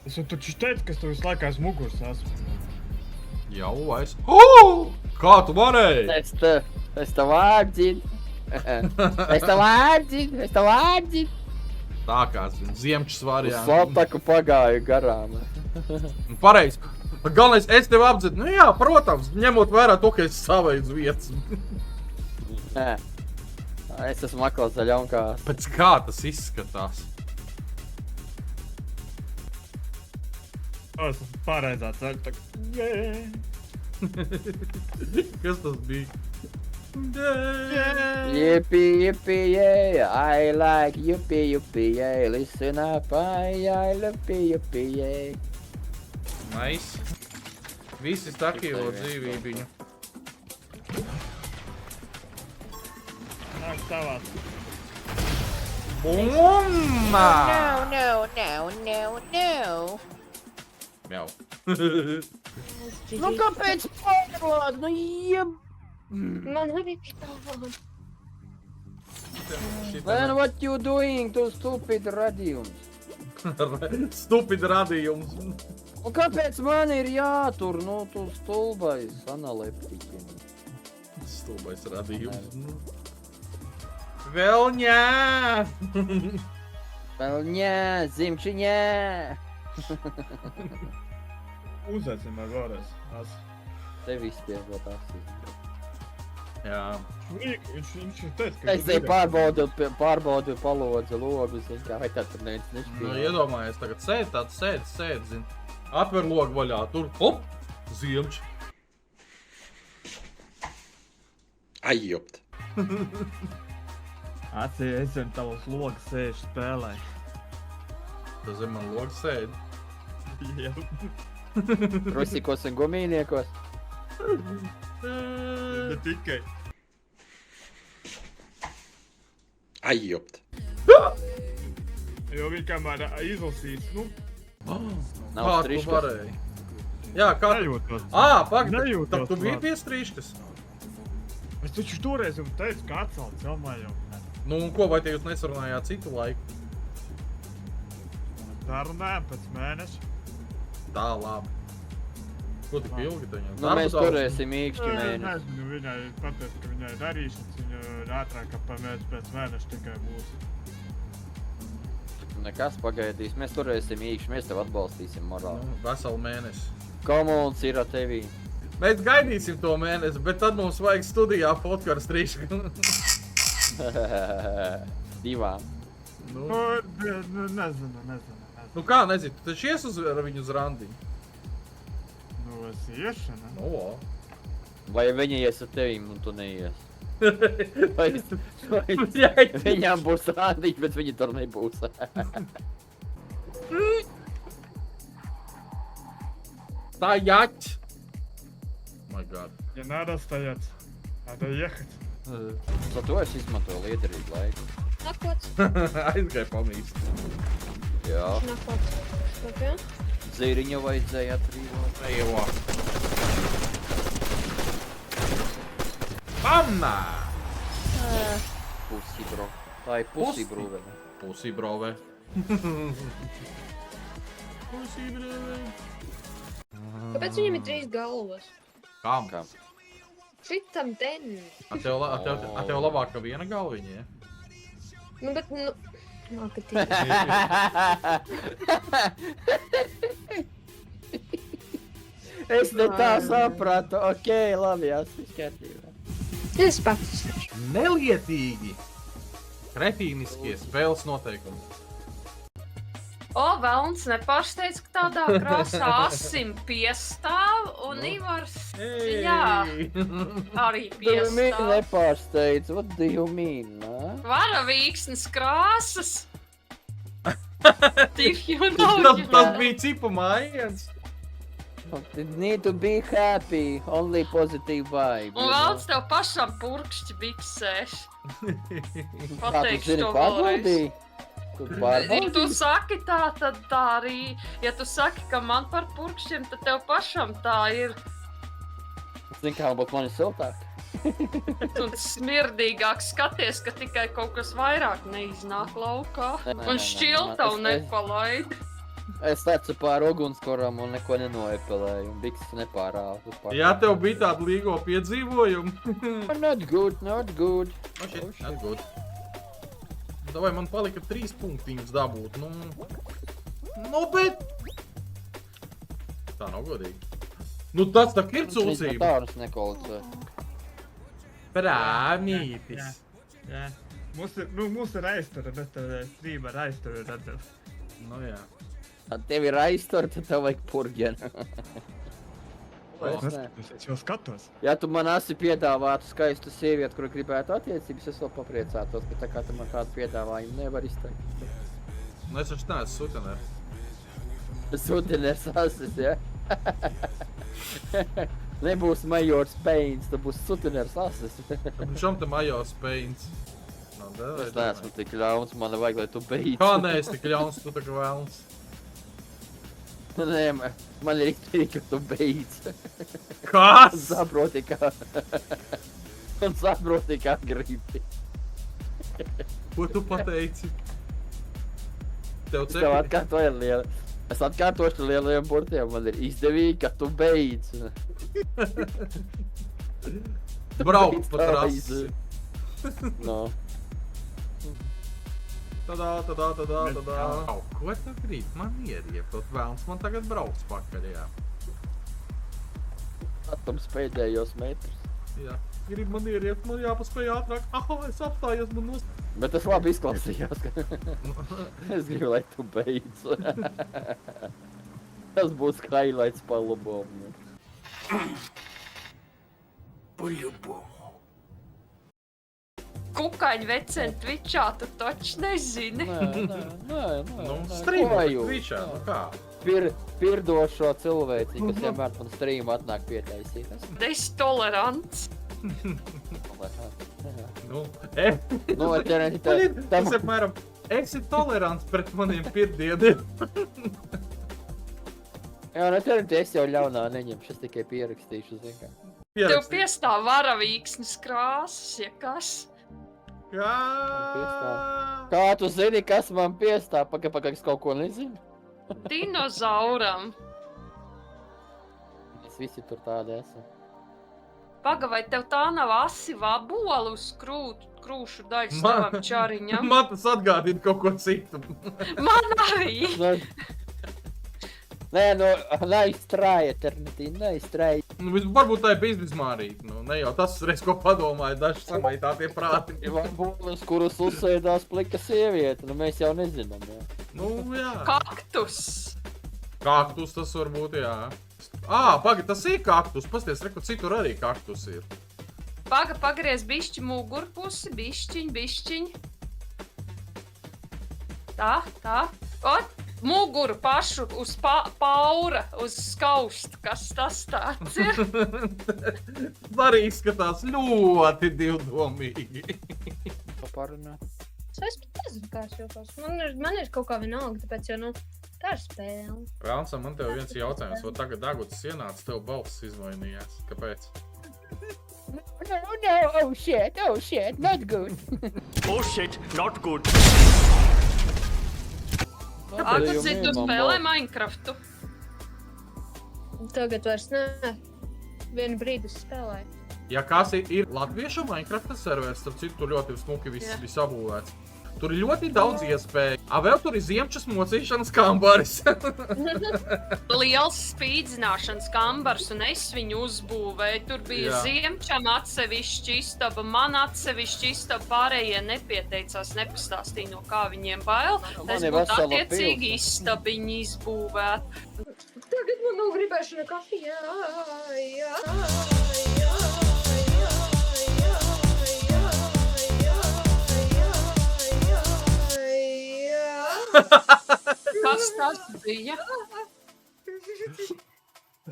Es jau taču teicu, ka es tev visu laiku aiz muguras esmu. Jau aiz... Kā tu varēji? Es tev ārdzinu. Es tev ārdzinu. Tā kā ziemčs Uz variants. slaptaku pagāju garām. Pareizi. Galvenais, es tevi apdzinu. Nu jā, protams, ņemot vērā to, ka es savai uz vietas. Nē. Es esmu akls zaļaunkās. Pēc kā tas izskatās? Es esmu pareizā ceļa, tā kā... Kas tas bija? Yippee, yeah, I like yippee, yeah, listen up, I love yippee, yeah. Nice. Visi stakīvo dzīvībiņu. Nāk tavās. Bumma! No. Jau. Nu kāpēc pārlād? Nu jeb... Man arī pitāvādi. Man, what you doing, tu stupid radījums? Stupid radījums. Nu kāpēc man ir jātur, nu tu stulbais analeptiķim? Stulbais radījums. Vēl ņā! Vēl ņā, zimčiņā! Uzaicim vai vēlreiz. Tev izspiegot asis. Jā. Viņš teica, ka... Es te pārbaudu palodzi logus, un kā vai tad tur neviens Nu, nešpīja. iedomājies, tagad sēd, zin. Atver logu vaļā, tur, hop, ziemč. Ai, jopt. Acī, es zinu, tavos logas sēž spēlē. Tas zem man logu sēd. Jā. Rusikos un gumīniekos. Ne tikai. Ai, jopt. Jo viņi kamēr izlasīs, nu... Nav Kā tu striškas. varēji? Jā, kā tu... Nejūtos. Pagad, Nejūtos tad tu biji klāt. pie strīškas. Es taču toreiz jums teicu, ka atcelt domāju. Nu, un ko, vai te jūs nesarunājāt citu laiku? Tā runājam pēc mēneša. Tā, labi. Ko tik ilgi te viņam? Nu mēs turēsim īkšķi mēnesi. Nezinu, viņai pateikt, ka viņai darīšanas, viņa ātrāk, ka pēc mēneša tikai būs. Nekas pagaidīs, mēs turēsim īkšķi, mēs tev atbalstīsim morāli. Nu, veselu mēnesi. Komuns ir ar tevī. Mēs gaidīsim to mēnesi, bet tad mums vajag studijā fotkaru strīšku. Divām. Nu, nezinu. Nu kā, nezinu, tu taču ies ar viņu uz randiņu? Nu, es iešu, ne? No. Vai viņi ies ar tevīm, un tu neies? Vai Jā, viņām būs rādiņi, bet viņi tur nebūs. tā jaķ! My god. Ja надо стоять, надо ехать. Za to es izmantoju liederīgu laiku. Nakots. Aizgāja pamīst. Jā. Nakots. Okay. Dzīriņu vajadzēja atrīvot. Ejo. Pamā! Pusibro. Tā ir pusibrūve. Pusibrove. Pusibrove. Kāpēc viņam ir 3 galvas? Kam? Kam? Šitam ten. A tev labāk ka viena galviņa, ja? Nu, bet, nu... Nāk, ka Es ne tā sapratu. Okei, labi, viss kārtībā. Es pats. Nelietīgi! Kretīniskie spēles noteikumi. O, velns nepārsteidz, ka tādā krāsā asim piestāv, un Ivars, jā, arī Do you mean piestāv. nepārsteidz? What do you mean, na? Varavīksnes krāsas. If you know, you Tas know. bija cipu mājiens. You need to be happy. Only positive vibe. Un velns tev pašam purkšķi biksēs. Kā tu Pateikšu zini, to pārbaudīji? Tu Ja tu pārbaudīji? saki tā, tad tā arī. Ja tu saki, ka man par purkšķiem, tad tev pašam tā ir. Zini, kā būtu mani siltāk? Un smirdīgāk skaties, ka tikai kaut kas vairāk neiznāk laukā. Nē, Un nē, šķiltavu es- nepalaid. Es lecu pāri ugunskoram un neko nenoepelēju, un bikses nepārāvu. Jā, tev bija tāda līgo piedzīvojuma. Not good, not good. Oh, shit, not good. Davai, man palika 3 punktiņus dabūt, Nu, bet... Tā nav godīgi. Nu, tas tā ir cūsība. Tārus nekolica. Prāmītis. Jā. Mums ir aiztura, bet strīma ar aiztura redzam. Nu, jā. Tad tev ir aiztur, tad tev vajag purgenu. Es jau skatos. Ja tu man esi piedāvātu skaistu sievieti, kura gribētu attiecības, es vēl papriecātos, bet tā kā tu man tādu piedāvājumu nevar izteikt. Nu, es taču neesmu sutenērs. Suteners asis, ja? Nebūs Majors Pains, tu būs Suteners asis. Šam te Majors Pains. Es neesmu tik ļauns, man vajag, lai tu beidz. Kā ne, es tik ļauns, tu tā kā vēlns. Nē, man ir tik, ka tu beidz. Kas? Un saproti, kā gribi. Ko tu pateici? Tev Es atkārtošu lielajiem burtiem, man ir izdevīgi, ka tu beidz. Brauc pa trasi. No. Tadā. Ko tu grib? Man ierieptot vēlns, man tagad brauc pakaļ, jā. Atams pēdējos metrus. Jā. Grib man ieriept, man jāpaspēj ātrāk. Aha, es apstājos, man nost... Bet tas labi izklausījās, ka es gribu, lai tu beidz. Tas būs highlights pa labomu. Kukaiņu veceni Twitchā, tu taču nezini. Nē. Nu, streamot Twitchā, nu kā? Pirdošo cilvēci, kas vienmēr man streamu atnāk pietaisīt. Es tolerants. Nu, tas apmēram, esi tolerants pret maniem pirdieniem. Jā, es jau ļaunā neņemšu, es tikai pierakstīšu, zin kā. Tev piestāv varavīksnes krāsas, ja kas? Kā tu zini, kas man piestāv? Pagaid, es kaut ko nezinu. Dinozauram. Mēs visi tur tādi esam. Vai tev tā nav asi vabolu uz krūšu daļas tavam čariņam? Man tas atgādina kaut ko citu. Man arī! Nē, nice try, Eternity, nice try. Nu, varbūt tā ir biznis mārīt, nu, ne jau tas reiz, ko padomāja daži samaitātie prāti. Vabolis, kurus uzsēdās plika sieviete, nu mēs jau nezinām, jā. Nu, jā. Kaktus! Kaktus tas var būt, jā. Pagad, tas ir kaktus, pasties, reku, citur arī kaktus ir. Pagriez bišķi mugurpusi, bišķiņ. Tā. Ot, muguru pašu uz paura, uz skaustu, kas tas tāds ir? Arī izskatās ļoti divdomīgi. Paparunāt. Es pat nezinu, kā es jūtos. Man ir kaut kā vienalga, tāpēc jau, tā ir spēle. Vēlnsam, man tev viens jautājums, vai tagad Dagotas ienāca, tev balss izmainījās. Kāpēc? No, oh shit, not good. Oh shit, not good. Agacīt, tu spēlē Minecraftu? Tagad vairs nē. Vienu brīdi es spēlēju. Ja kas ir latviešu Minecrafta servers, starp citu, tur ļoti smuki viss apbūvēts. Tur ir ļoti daudz iespēju. Vēl tur ir ziemčas mocīšanas kambaris. Liels spīdzināšanas kambars, un es viņu uzbūvēju. Tur bija ziemčam atsevišķi istaba, man atsevišķi istaba, pārējie nepieteicās, nepastāstīja, no kā viņiem bail. Es būtu attiecīgi istabiņi izbūvēt. Tagad man nav gribēšana kafijā. Kas tas bija?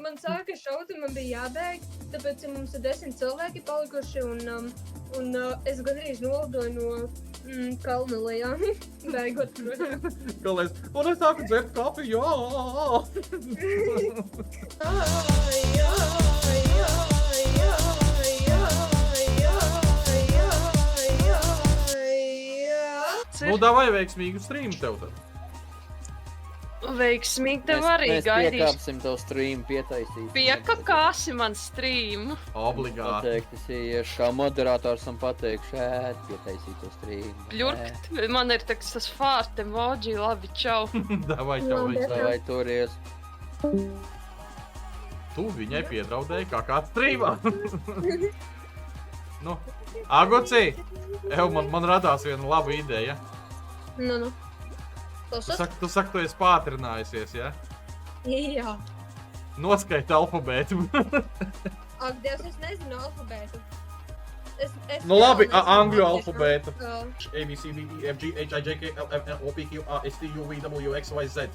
Man sāka šaut, un man bija jābēg, tāpēc mums ir 10 cilvēki palikuši, un es gandrīz nolidoju no kalna lejā, bēgot projām. Galēs, un es sāku dzert kafiju, Nu, davai veiksmīgu streamu tev tad. Veiksmīgi tev arī Mēs gaidīšu. piekāpsim to streamu, pietaisīsim. Piekakāsi man streamu. Obligāti. Noteikti es ieiešu kā moderators un pateikšu, pietaisīt to streamu. Bļurkt, man ir tas fārt emoji, labi, čau. Davai, čau, viņš. Vai turies? Tu viņai piedraudēji kā kāds streamā. Nu, Agucī, man radās viena laba ideja. Nu. Tu saki, tu esi pātrinājusies, ja? Jā. Noskaita alfabētu. Ak, Dievs, es nezinu alfabētu. Nu labi, reāli nezinu angļu latviešanu. alfabētu. A, B, C, D, E, F, G, H, I, J, K, L, M, N, O, P, Q, R, S, T, U, V, W, X, Y, Z.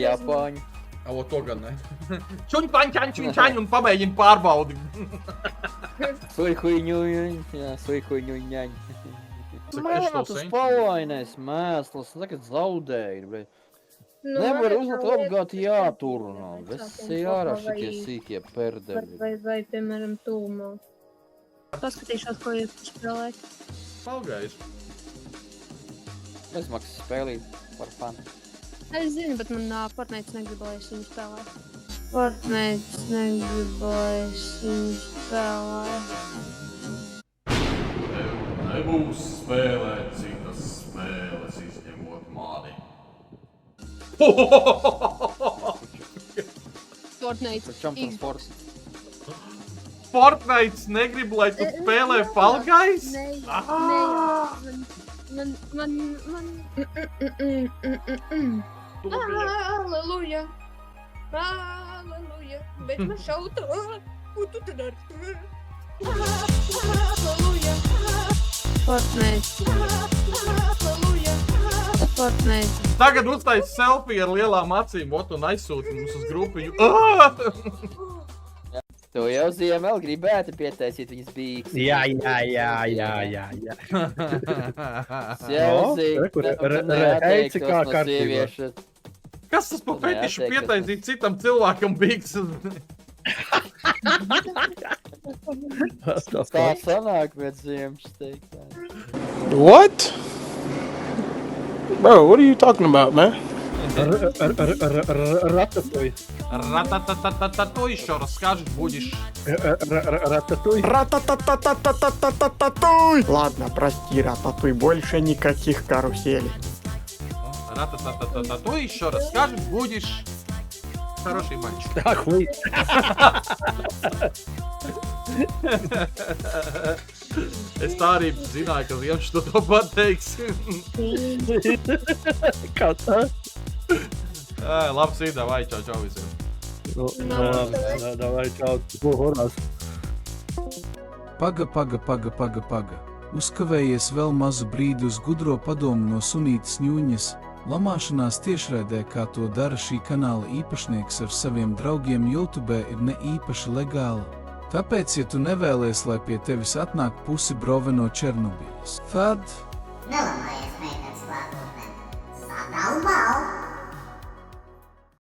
Japāņu. O, to gan ne. Čuņpaņ, un pamēģini pārbaudi. Suihuiņuņuņ, jā, suihuiņuņaņ. Mētus palainais mēsls, tagad zaudēji, bet... Nevar uzlikt obligāti jāturno. Visi ārā šitie sīkie perdeļi. Vai, piemēram, tūmā. Paskatīšos, ko jūs spēlēt. Palgājis. Bezmaksas spēlīt par fanu. Es zinu, bet man Fortnite negribējas viņu spēlēt. Fortnite negribējas viņu spēlēt. Nebūs spēlēt citas spēles, izņemot mani. Fortnite. Champions Force. Fortnite negrib, lai tu spēlē Fall Guys? Halleluja! Halleluja! Bet man šauta! Ko tu te dari? Halleluja! Fortnite! Halleluja! Fortnite! Tagad uztais selfie ar lielām acīm, un aizsūti mums uz grupiņu. Tu jau ziemēl gribētu pietaisīt viņas bīgs. Jā. Jau zinu, Reici kā kārtībā. Kas tas pa fetišu pietaisīt citam cilvēkam bīgs? Tā sanāk pēc ziemas teikt. What? Bro, what are you talking about, man? Рататуй. Рататататататуй, еще расскажешь, будешь. Рататуй. Рататататататататуй! Ладно, прости, Рататуй, больше никаких каруселей. Рататататататуй, еще расскажешь, будешь. Хороший мальчик. Ах вы. Es tā arī zināju, ka Ziemš to pateiks. Kā tā? Labs rīt, davai, čau visiem. Davai, čau. Horās. Paga. Uzkavējies vēl mazu brīdi uz gudro padomu no sunītas ņūņas. Lamāšanās tiešraidē, kā to dara šī kanāla īpašnieks ar saviem draugiem YouTube, ir ne īpaši legāla. Tāpēc, ja tu nevēlies, lai pie tevis atnāk pusi brove no Černobiļas, tad... Nelamājies!